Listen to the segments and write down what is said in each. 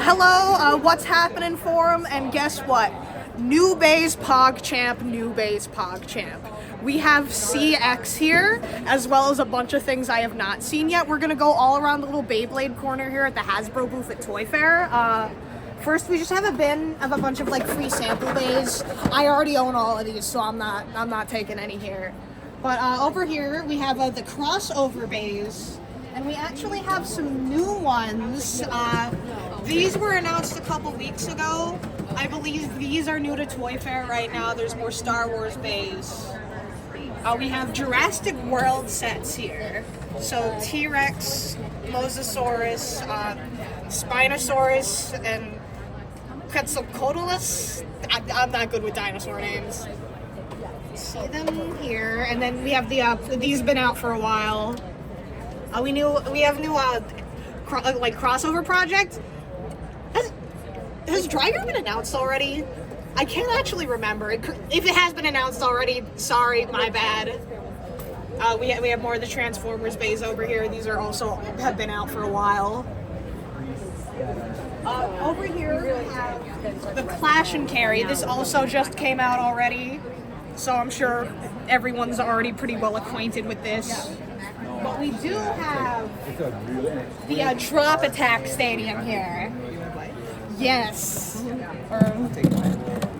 Hello, what's happening forum? And guess what? New Bay's PogChamp, New Bay's PogChamp. We have CX here, as well as a bunch of things I have not seen yet. We're gonna go all around the little Beyblade corner here at the Hasbro booth at Toy Fair. First, we just have a bin of a bunch of like free sample bays. I already own all of these, so I'm not taking any here. But over here we have the crossover bays, and we actually have some new ones. These were announced a couple weeks ago. I believe these are new to Toy Fair right now. There's more Star Wars bays. We have Jurassic World sets here. So T-Rex, Mosasaurus, Spinosaurus, and Quetzalcoatlus. I'm not good with dinosaur names. See them here, and then we have the these been out for a while. We have new like crossover project. Has Driger been announced already? I can't actually remember. If it has been announced already, sorry, my bad. We have more of the Transformers bays over here. These are also have been out for a while. Over here we have the Clash and Carry. This also just came out already, so I'm sure everyone's already pretty well acquainted with this. But we do have the Drop Attack Stadium here. Yes.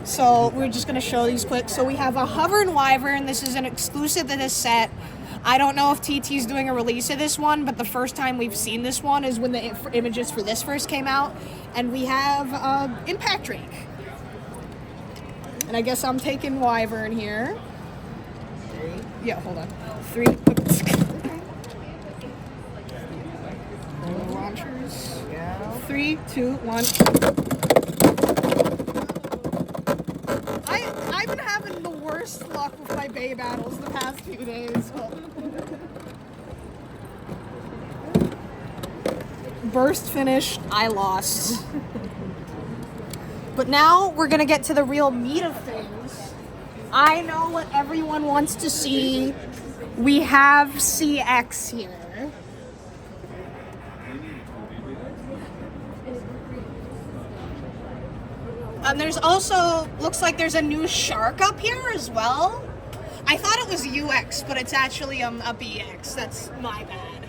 So we're just going to show these quick. So we have a Hover and Wyvern. This is an exclusive to this set. I don't know if TT's doing a release of this one, but the first time we've seen this one is when the images for this first came out. And we have Impact Drake. And I guess I'm taking Wyvern here. Yeah, hold on. 3. Launchers. 3, 2, 1. I've been having the worst luck with my Bay battles the past few days. Burst finish, I lost. But now we're gonna get to the real meat of things. I know what everyone wants to see. We have CX here. There's also, looks like there's a new shark up here as well. I thought it was UX, but it's actually a BX. That's my bad.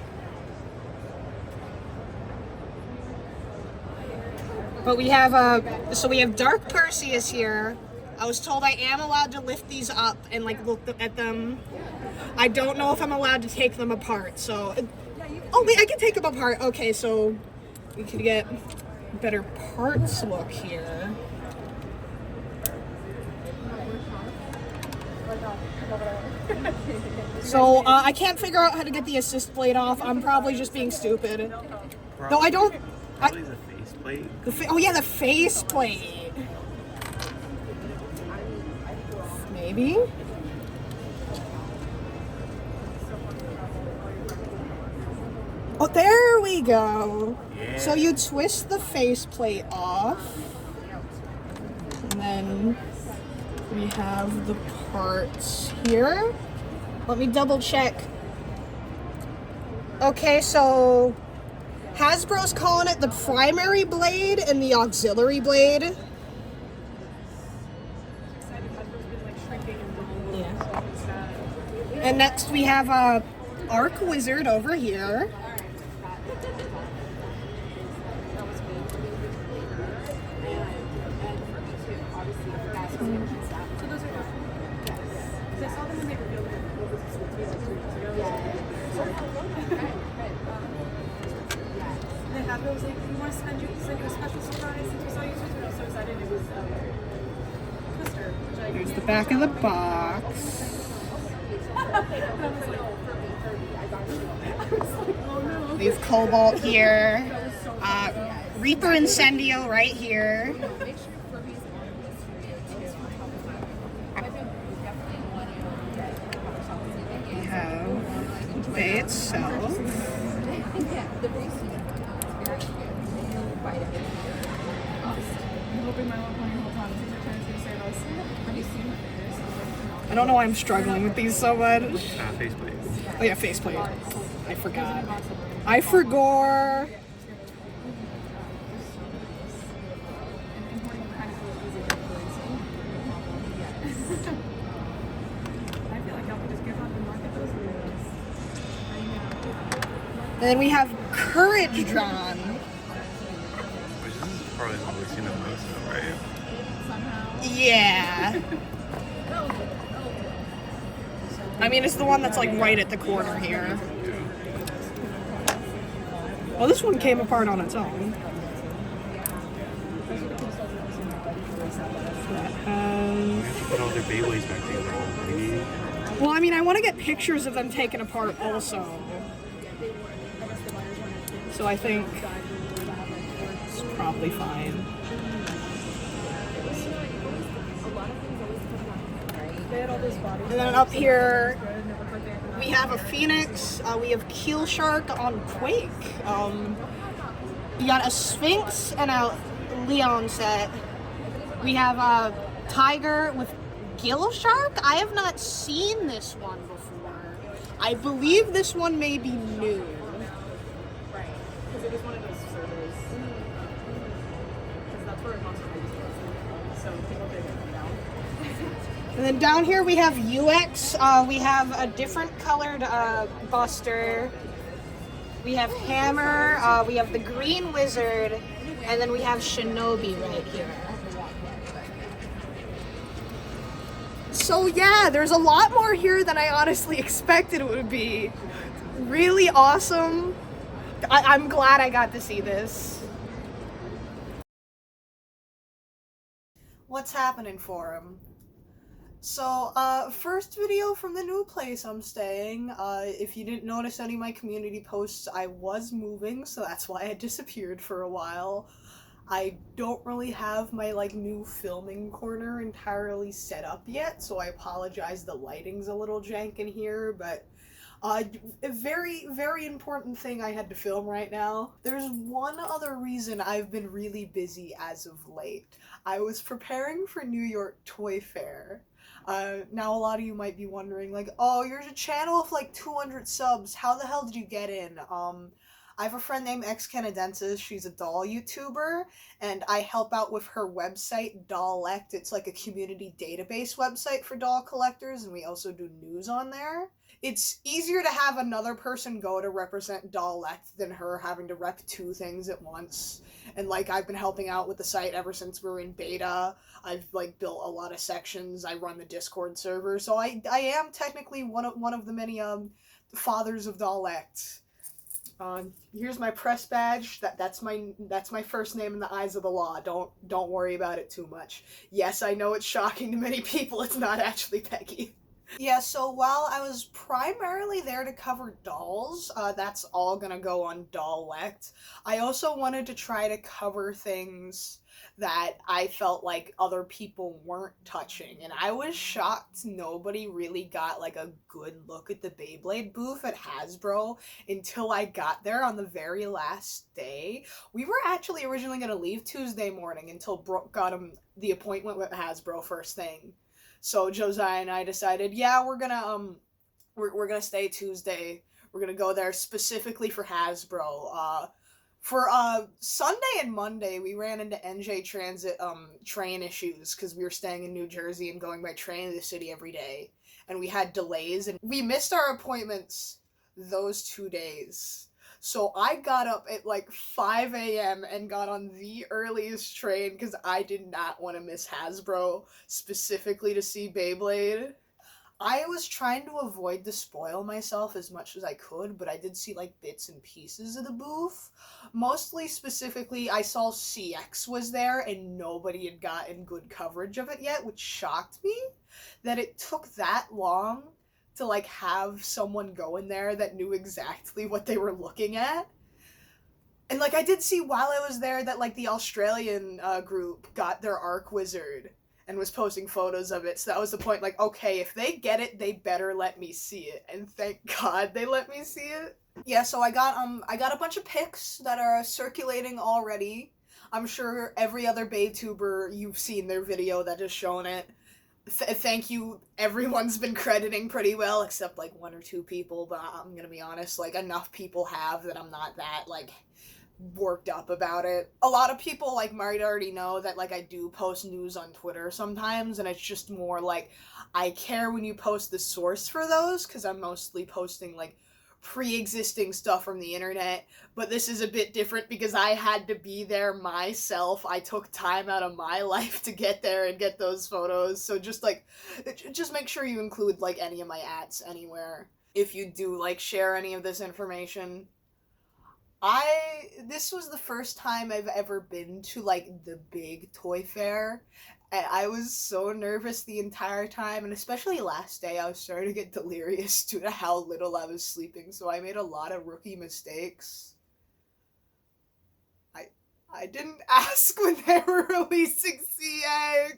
But we have so we have Dark Perseus here. I was told I am allowed to lift these up and like look at them. I don't know if I'm allowed to take them apart. So, oh wait, I can take them apart. Okay, so we could get better parts look here. So I can't figure out how to get the assist blade off. I'm probably just being stupid. Though I don't. Probably the faceplate. Oh yeah, the faceplate. Maybe. Oh, there we go. Yeah. So you twist the faceplate off, and then we have the parts here. Let me double check. Okay, so Hasbro's calling it the primary blade and the auxiliary blade. Yeah. And next we have a Arc Wizard over here. Was like, we want to send you a special surprise since we saw you Twitter. I was so excited. It was Twister. Here's the back of the box. We have Cobalt here. Reaper Incendio right here. We have the bay itself. I don't know why I'm struggling with these so much. Faceplate. Oh yeah, faceplate. I forgot. I forgot. then we have Courage Drawn. Which this is probably the one we've seen the most of, right? Yeah. I mean, it's the one that's like right at the corner here. Well, this one came apart on its own. We have to put all their Beyblades back together. Well, I mean, I want to get pictures of them taken apart also. So I think it's probably fine. And then up here, we have a Phoenix, we have Keel Shark on Quake. You got a Sphinx and a Leon set. We have a Tiger with Gill Shark. I have not seen this one before. I believe this one may be new. Right. Because it was one of those servers. Because that's where it comes from. So people did it now. And then down here we have UX. We have a different colored Buster. We have Hammer. We have the Green Wizard. And then we have Shinobi right here. So yeah, there's a lot more here than I honestly expected it would be. Really awesome. I'm glad I got to see this. What's happening for him? So, first video from the new place I'm staying. If you didn't notice any of my community posts, I was moving, so that's why I disappeared for a while. I don't really have my, like, new filming corner entirely set up yet, so I apologize, the lighting's a little jank in here, but a very, very important thing I had to film right now. There's one other reason I've been really busy as of late. I was preparing for New York Toy Fair. Now a lot of you might be wondering, like, oh, you're a channel of like 200 subs, how the hell did you get in? I have a friend named X Canadensis, she's a doll YouTuber, and I help out with her website, Dollect. It's like a community database website for doll collectors, and we also do news on there. It's easier to have another person go to represent Dollect than her having to rep two things at once. And like, I've been helping out with the site ever since we were in beta. I've like built a lot of sections. I run the Discord server, so I am technically one of the many fathers of Dollect. Here's my press badge. That's my first name in the eyes of the law. Don't worry about it too much. Yes, I know it's shocking to many people. It's not actually Peggy. Yeah, so while I was primarily there to cover dolls, that's all gonna go on Dollect, I also wanted to try to cover things that I felt like other people weren't touching, and I was shocked nobody really got like a good look at the Beyblade booth at Hasbro until I got there on the very last day. We were actually originally gonna leave Tuesday morning until Brooke got the appointment with Hasbro first thing. So Josiah and I decided, yeah, we're gonna stay Tuesday. We're gonna go there specifically for Hasbro. For Sunday and Monday, we ran into NJ Transit train issues because we were staying in New Jersey and going by train to the city every day, and we had delays and we missed our appointments those 2 days. So I got up at like 5 a.m. and got on the earliest train because I did not want to miss Hasbro, specifically to see Beyblade. I was trying to avoid to spoil myself as much as I could, but I did see like bits and pieces of the booth. Mostly specifically, I saw CX was there and nobody had gotten good coverage of it yet, which shocked me that it took that long to like have someone go in there that knew exactly what they were looking at. And like I did see while I was there that like the Australian group got their Arc Wizard and was posting photos of it, so that was the point, like, okay, if they get it, they better let me see it, and thank God they let me see it. Yeah, so I got a bunch of pics that are circulating already. I'm sure every other Baytuber you've seen their video that has shown it. Thank you, everyone's been crediting pretty well, except like 1 or 2 people, but I'm gonna be honest, like, enough people have that I'm not that, like, worked up about it. A lot of people, like, might already know that, like, I do post news on Twitter sometimes, and it's just more, like, I care when you post the source for those, because I'm mostly posting, like, pre-existing stuff from the internet, but this is a bit different because I had to be there myself. I took time out of my life to get there and get those photos, so just make sure you include, like, any of my ats anywhere if you do, like, share any of this information. This was the first time I've ever been to, like, the big toy fair, and I was so nervous the entire time, and especially last day, I was starting to get delirious due to how little I was sleeping, so I made a lot of rookie mistakes. I didn't ask when they were releasing CX!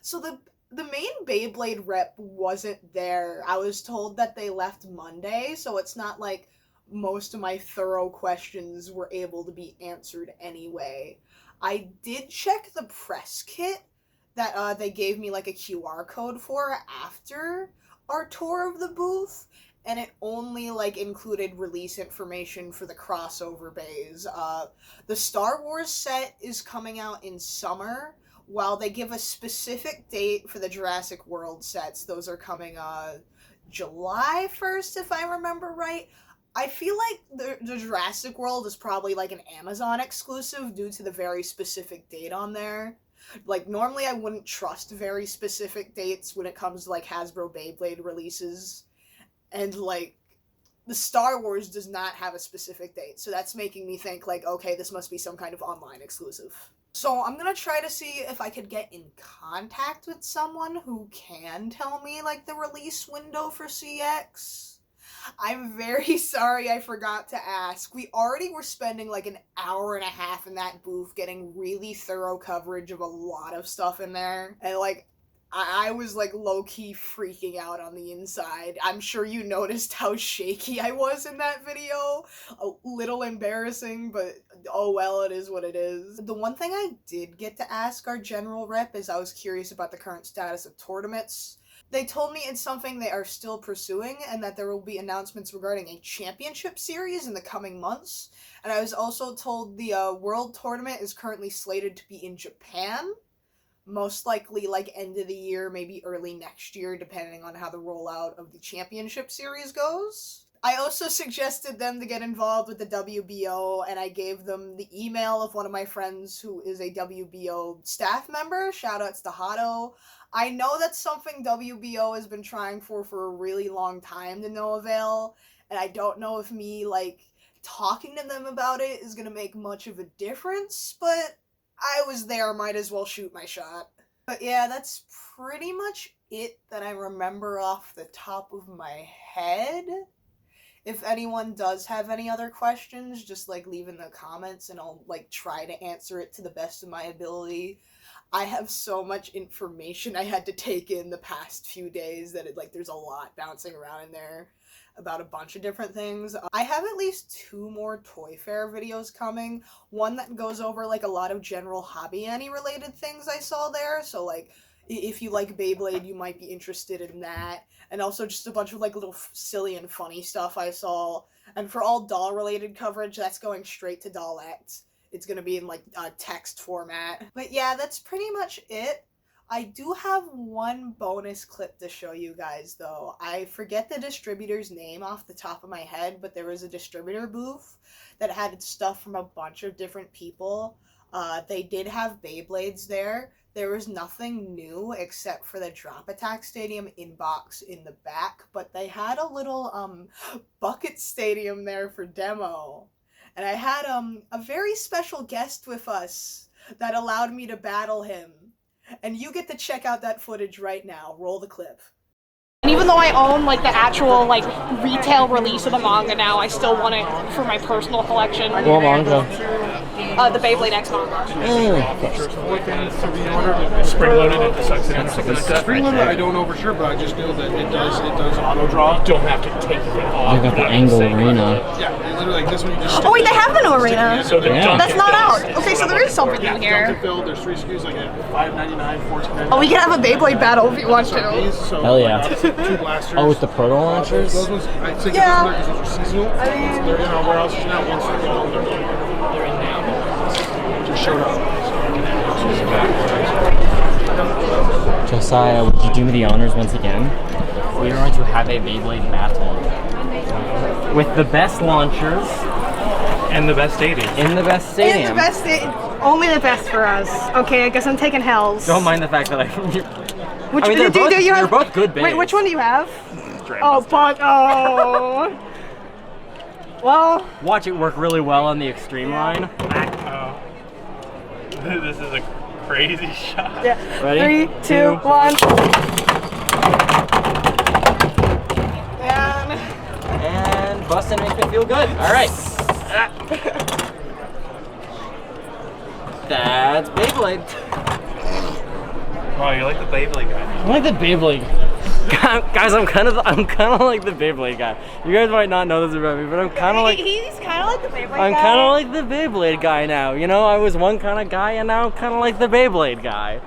So the main Beyblade rep wasn't there. I was told that they left Monday, so it's not like most of my thorough questions were able to be answered anyway. I did check the press kit that they gave me like a QR code for after our tour of the booth, and it only like included release information for the crossover bays. The Star Wars set is coming out in summer, while they give a specific date for the Jurassic World sets. Those are coming July 1st, if I remember right. I feel like the Jurassic World is probably like an Amazon exclusive due to the very specific date on there. Like, normally I wouldn't trust very specific dates when it comes to like Hasbro Beyblade releases. And like, the Star Wars does not have a specific date, so that's making me think like, okay, this must be some kind of online exclusive. So I'm gonna try to see if I could get in contact with someone who can tell me like the release window for CX. I'm very sorry I forgot to ask. We already were spending like an hour and a half in that booth getting really thorough coverage of a lot of stuff in there. And like, I was like low-key freaking out on the inside. I'm sure you noticed how shaky I was in that video. A little embarrassing, but oh well, it is what it is. The one thing I did get to ask our general rep is I was curious about the current status of tournaments. They told me it's something they are still pursuing and that there will be announcements regarding a championship series in the coming months. And I was also told the World Tournament is currently slated to be in Japan. Most likely, like, end of the year, maybe early next year, depending on how the rollout of the championship series goes. I also suggested them to get involved with the WBO, and I gave them the email of one of my friends who is a WBO staff member. Shoutouts to Hato. I know that's something WBO has been trying for a really long time to no avail, and I don't know if me, like, talking to them about it is gonna make much of a difference, but I was there, might as well shoot my shot. But yeah, that's pretty much it that I remember off the top of my head. If anyone does have any other questions, just like leave in the comments and I'll like try to answer it to the best of my ability. I have so much information I had to take in the past few days that there's a lot bouncing around in there about a bunch of different things. I have at least 2 more Toy Fair videos coming. One that goes over like a lot of general Hobby Annie related things I saw there, so like if you like Beyblade you might be interested in that, and also just a bunch of like little silly and funny stuff I saw. And for all doll related coverage, that's going straight to Dollect. It's gonna be in like text format. But yeah, that's pretty much it. I do have one bonus clip to show you guys, though. I forget the distributor's name off the top of my head, but there was a distributor booth that had stuff from a bunch of different people. They did have Beyblades there. There was nothing new except for the Drop Attack Stadium inbox in the back, but they had a little bucket stadium there for demo. And I had a very special guest with us that allowed me to battle him. And you get to check out that footage right now. Roll the clip. And even though I own like the actual like retail release of the manga now, I still want it for my personal collection. What manga? The Beyblade X manga. Spring-loaded it. Spring-loaded, I don't know for sure, but I just know that it does auto draw. You don't have to take it off. They got the angle arena. Yeah, literally like this one. You just oh wait, they have the new arena. So Yeah. That's not out. Okay, so there is something new here. Filled. There's 3 SKUs, like at $5.99, $14.99. Oh, we can have a Beyblade battle if you want to. So, Hell yeah. 2 blasters. Oh, with the proto launchers? Those ones, I think Yeah. because those are seasonal. They're in our warehouses now. Once they're gone, they're in now. Just showed up. Josiah, would you do me the honors once again? We are going to have a Beyblade battle. with the best launchers And the best stadium. in the best stadium. And the best, only the best for us. Okay, I guess I'm taking Hells. Don't mind the fact that Which I mean, they're do both, you have? they're both good bays. Wait, which one do you have? Oh, fuck. Oh. Well, Watch it work really well on the extreme line. Oh. This is a crazy shot. yeah. Ready? 3, 2, 1. And busting makes me feel good. All right. That's Beyblade. Wow, you're like the Beyblade guy. I'm like the Beyblade. Guys, I'm kind of like the Beyblade guy. You guys might not know this about me, but I'm kind of like He's kind of like the Beyblade I'm guy. kind of like the Beyblade guy now. You know, I was one kind of guy, and now I'm kind of like the Beyblade guy.